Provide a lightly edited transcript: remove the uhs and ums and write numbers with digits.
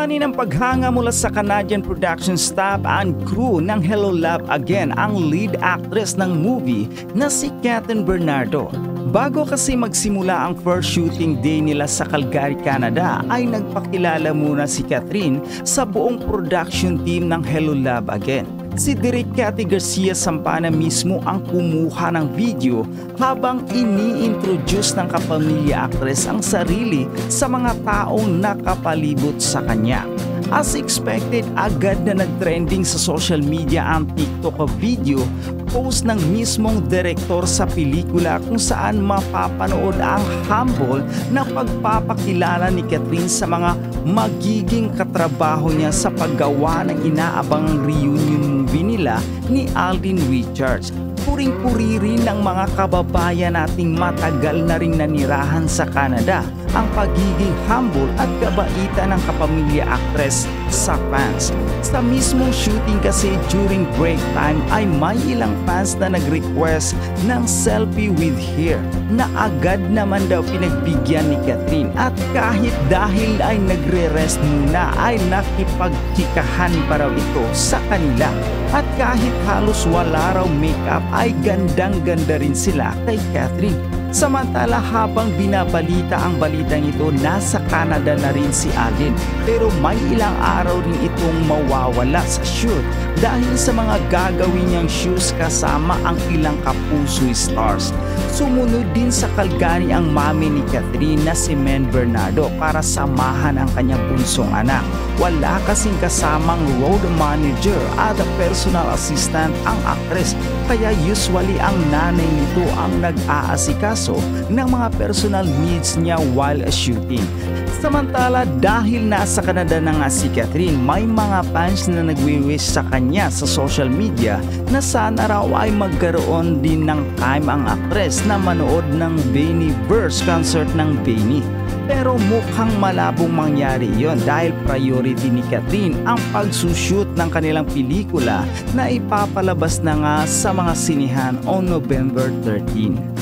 Umani ng paghanga mula sa Canadian production staff and crew ng Hello Love Again ang lead actress ng movie na si Kathryn Bernardo. Bago kasi magsimula ang first shooting day nila sa Calgary, Canada ay nagpakilala muna si Kathryn sa buong production team ng Hello Love Again. Si Direk Cathy Garcia Sampana mismo ang kumuha ng video habang ini-introduce ng kapamilya actress ang sarili sa mga taong nakapalibot sa kanya. As expected, agad na nag-trending sa social media ang TikTok video post ng mismong direktor sa pelikula kung saan mapapanood ang humble na pagpapakilala ni Kathryn sa mga magiging katrabaho niya sa paggawa ng inaabangang reunion movie nila ni Alden Richards. Puring-puri rin ng mga kababayan nating matagal na ring nanirahan sa Canada ang pagiging humble at kabaitan ng kapamilya actress sa fans. Sa mismong shooting kasi during break time ay may ilang fans na nag-request ng selfie with her na agad naman daw pinagbigyan ni Kathryn at kahit dahil ay nagre-rest muna ay nakipagchikahan pa raw ito sa kanila. At kahit halos wala raw makeup ay gandang-ganda rin sila kay Kathryn. Samantala habang binabalita ang balitang ito, nasa Canada na rin si Alden. Pero may ilang araw rin itong mawawala sa shoot dahil sa mga gagawin niyang shoes kasama ang ilang kapuso stars. Sumunod din sa Calgary ang mami ni Kathryn na si Men Bernardo para samahan ang kanyang bunsong anak. Wala kasing kasamang road manager at personal assistant ang actress, kaya usually ang nanay nito ang nag-aasikaso ng mga personal needs niya while shooting. Samantala dahil nasa Canada na nga si Kathryn, may mga fans na nagwi-wish sa kanya sa social media na sana raw ay magkaroon din ng time ang actress na manood ng Baniverse concert ng Bani. Pero mukhang malabong mangyari yon dahil priority ni Kathryn ang pagsushoot ng kanilang pelikula na ipapalabas na nga sa mga sinihan on November 13.